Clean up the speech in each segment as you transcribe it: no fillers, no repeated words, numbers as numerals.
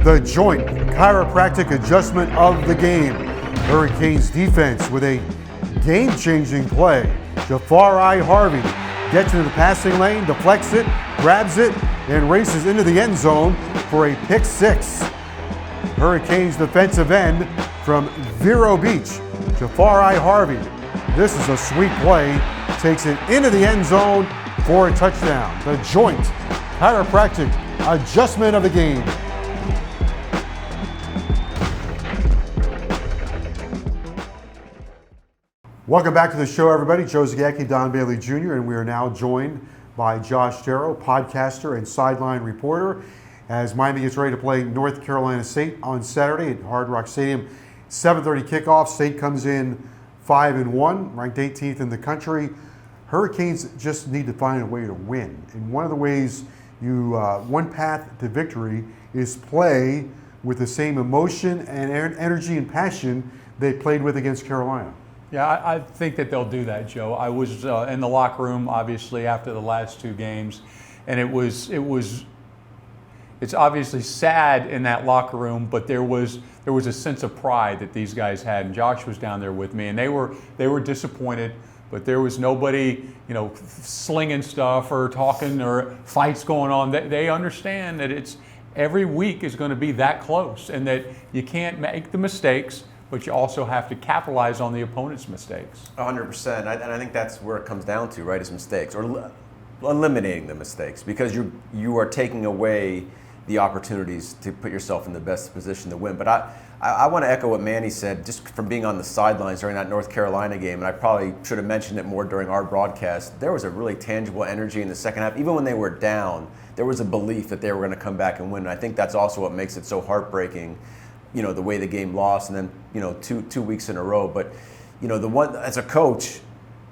the joint chiropractic adjustment of the game. Hurricanes defense with a game-changing play. Jafari Harvey gets into the passing lane, deflects it, grabs it, and races into the end zone for a pick six. Hurricanes defensive end from Vero Beach, Jafari Harvey. This is a sweet play. Takes it into the end zone for a touchdown. The joint chiropractic adjustment of the game. Welcome back to the show, everybody. Joe Zagacki, Don Bailey Jr., and we are now joined by Josh Darrow, podcaster and sideline reporter, as Miami gets ready to play North Carolina State on Saturday at Hard Rock Stadium. 7:30 kickoff. State comes in 5-1, ranked 18th in the country. Hurricanes just need to find a way to win. And one of the ways one path to victory is play with the same emotion and energy and passion they played with against Carolina. Yeah, I think that they'll do that, Joe. I was in the locker room, obviously, after the last two games, and it's obviously sad in that locker room, but there was a sense of pride that these guys had, and Josh was down there with me, and they were disappointed, but there was nobody, slinging stuff or talking or fights going on. They understand that it's every week is going to be that close, and that you can't make the mistakes, but you also have to capitalize on the opponent's mistakes. 100%, and I think that's where it comes down to, right, is mistakes, or eliminating the mistakes, because you are taking away the opportunities to put yourself in the best position to win. But I want to echo what Manny said, just from being on the sidelines during that North Carolina game, and I probably should have mentioned it more during our broadcast. There was a really tangible energy in the second half. Even when they were down, there was a belief that they were going to come back and win, and I think that's also what makes it so heartbreaking, the way the game lost, and then, two weeks in a row. But, the one, as a coach,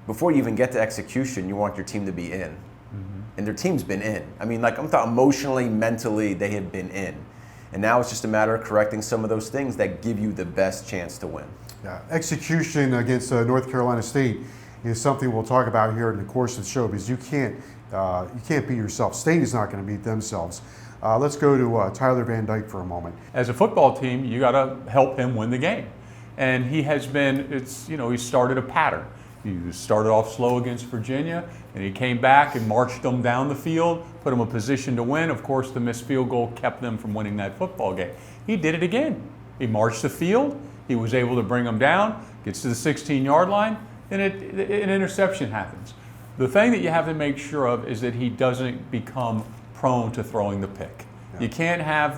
before you even get to execution, you want your team to be in. Mm-hmm. And their team's been in. I mean, I'm talking emotionally, mentally, they have been in. And now it's just a matter of correcting some of those things that give you the best chance to win. Yeah, execution against North Carolina State is something we'll talk about here in the course of the show, because you can't beat yourself. State is not going to beat themselves. Let's go to Tyler Van Dyke for a moment. As a football team, you got to help him win the game. And he has been, he started a pattern. He started off slow against Virginia, and he came back and marched them down the field, put them in a position to win. Of course, the missed field goal kept them from winning that football game. He did it again. He marched the field. He was able to bring them down, gets to the 16-yard line, and an interception happens. The thing that you have to make sure of is that he doesn't become prone to throwing the pick. Yeah. You can't have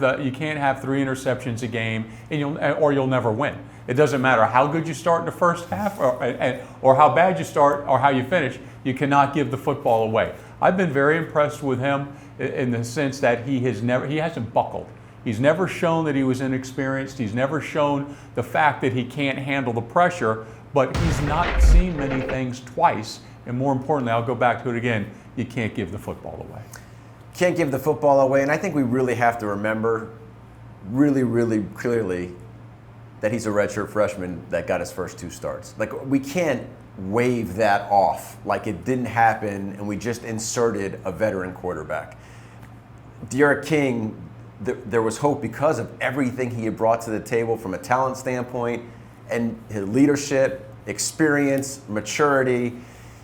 3 interceptions a game, and you'll never win. It doesn't matter how good you start in the first half or how bad you start or how you finish. You cannot give the football away. I've been very impressed with him in the sense that he hasn't buckled. He's never shown that he was inexperienced. He's never shown the fact that he can't handle the pressure, but he's not seen many things twice. And more importantly, I'll go back to it again, you can't give the football away. Can't give the football away, and I think we really have to remember really, really clearly that he's a redshirt freshman that got his first 2 starts. We can't wave that off like it didn't happen and we just inserted a veteran quarterback. D'Eriq King, there was hope because of everything he had brought to the table from a talent standpoint and his leadership, experience, maturity.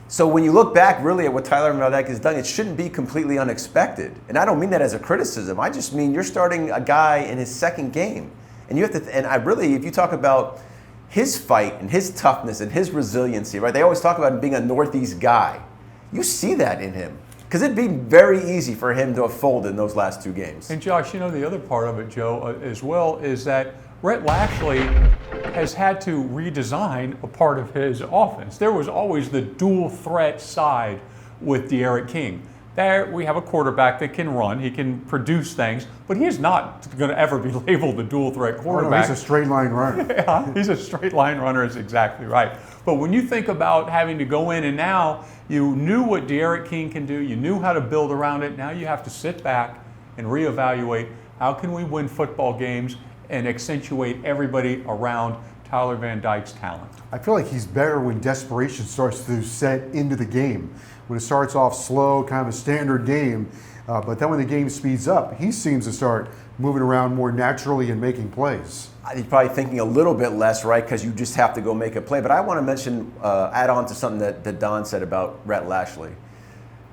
So when you look back really at what Tyler Van Dyke has done, it shouldn't be completely unexpected. And I don't mean that as a criticism. I just mean you're starting a guy in his second game. And you have to, if you talk about his fight and his toughness and his resiliency, right? They always talk about him being a Northeast guy. You see that in him. Because it'd be very easy for him to have folded in those last 2 games. And Josh, the other part of it, Joe, as well, is that Rhett Lashley has had to redesign a part of his offense. There was always the dual threat side with D'Eriq King. There we have a quarterback that can run, he can produce things, but he is not going to ever be labeled the dual threat quarterback. Oh, no, he's a straight line runner. Yeah, he's a straight line runner, is exactly right. But when you think about having to go in and now you knew what D'Eriq King can do, you knew how to build around it, now you have to sit back and reevaluate how can we win football games and accentuate everybody around Tyler Van Dyke's talent. I feel like he's better when desperation starts to set into the game. When it starts off slow, kind of a standard game, But then when the game speeds up, he seems to start moving around more naturally and making plays. He's probably thinking a little bit less, right? Because you just have to go make a play. But I want to mention, add on to something that Don said about Rhett Lashley.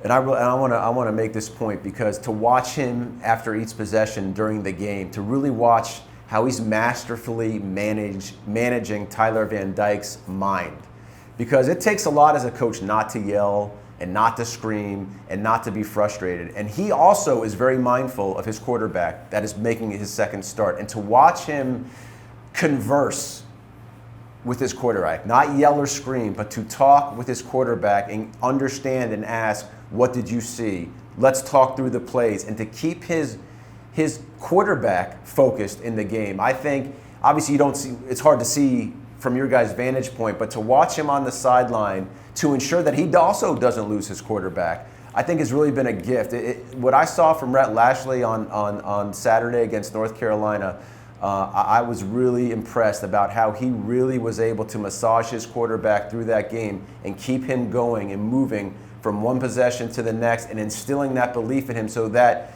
And I want to make this point, because to watch him after each possession during the game, to really watch how he's masterfully managing Tyler Van Dyke's mind. Because it takes a lot as a coach not to yell and not to scream and not to be frustrated. And he also is very mindful of his quarterback that is making his second start. And to watch him converse with his quarterback, not yell or scream, but to talk with his quarterback and understand and ask, what did you see? Let's talk through the plays. And to keep his quarterback focused in the game. I think, obviously you don't see, it's hard to see from your guys' vantage point, but to watch him on the sideline to ensure that he also doesn't lose his quarterback, I think has really been a gift. What I saw from Rhett Lashley on Saturday against North Carolina, I was really impressed about how he really was able to massage his quarterback through that game and keep him going and moving from one possession to the next and instilling that belief in him so that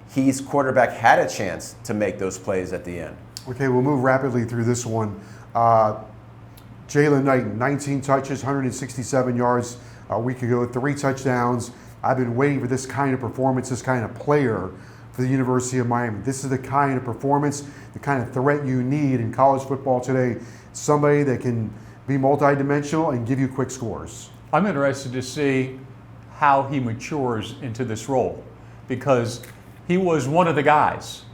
his quarterback had a chance to make those plays at the end. Okay, we'll move rapidly through this one. Jalen Knighton, 19 touches, 167 yards a week ago, 3 touchdowns. I've been waiting for this kind of performance, this kind of player for the University of Miami. This is the kind of performance, the kind of threat you need in college football today. Somebody that can be multidimensional and give you quick scores. I'm interested to see how he matures into this role, because he was one of the guys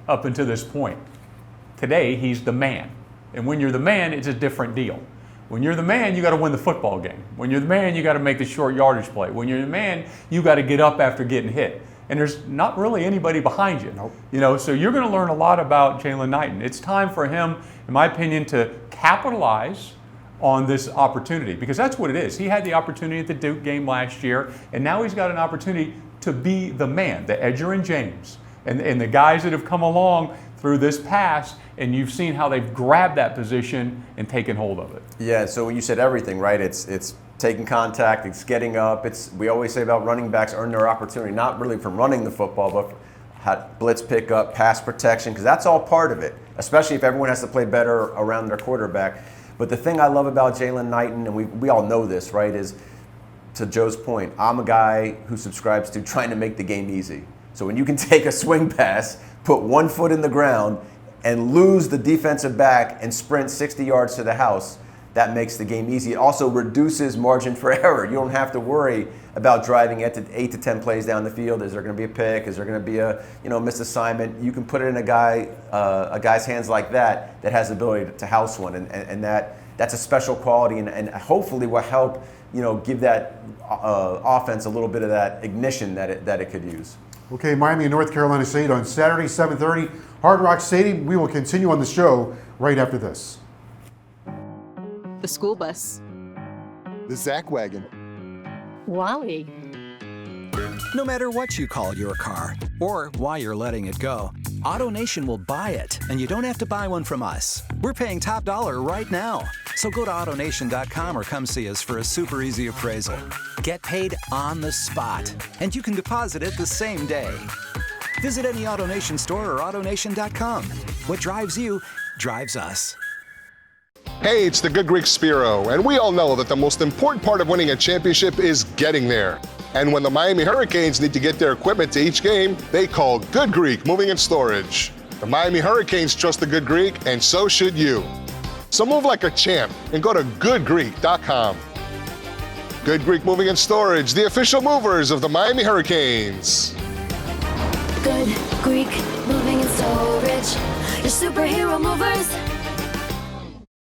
up until this point. Today, he's the man. And when you're the man, it's a different deal. When you're the man, you got to win the football game. When you're the man, you got to make the short yardage play. When you're the man, you got to get up after getting hit. And there's not really anybody behind you. Nope. You know, so you're going to learn a lot about Jalen Knighton. It's time for him, in my opinion, to capitalize on this opportunity, because that's what it is. He had the opportunity at the Duke game last year, and now he's got an opportunity to be the man, the Edger and James, and the guys that have come along through this pass, and you've seen how they've grabbed that position and taken hold of it. Yeah, so when you said everything, right, it's taking contact, it's getting up. We always say about running backs earn their opportunity, not really from running the football, but blitz pickup, pass protection, because that's all part of it, especially if everyone has to play better around their quarterback. But the thing I love about Jalen Knighton, and we all know this, right, is, to Joe's point, I'm a guy who subscribes to trying to make the game easy. So when you can take a swing pass, put one foot in the ground, and lose the defensive back and sprint 60 yards to the house, that makes the game easy. It also reduces margin for error. You don't have to worry about driving 8 to 10 plays down the field. Is there going to be a pick? Is there going to be a missed assignment? You can put it in a guy's hands like that has the ability to house one, and that's a special quality, and hopefully will help give that offense a little bit of that ignition that it could use. Okay, Miami and North Carolina State on Saturday, 7:30, Hard Rock Stadium. We will continue on the show right after this. The school bus. The Zach wagon. Wally. No matter what you call your car or why you're letting it go, AutoNation will buy it, and you don't have to buy one from us. We're paying top dollar right now. So go to AutoNation.com or come see us for a super easy appraisal. Get paid on the spot, and you can deposit it the same day. Visit any AutoNation store or AutoNation.com. What drives you, drives us. Hey, it's the Good Greek Spiro, and we all know that the most important part of winning a championship is getting there. And when the Miami Hurricanes need to get their equipment to each game, they call Good Greek Moving and Storage. The Miami Hurricanes trust the Good Greek, and so should you. So move like a champ and go to goodgreek.com. Good Greek Moving and Storage, the official movers of the Miami Hurricanes. Good Greek Moving and Storage, your superhero movers.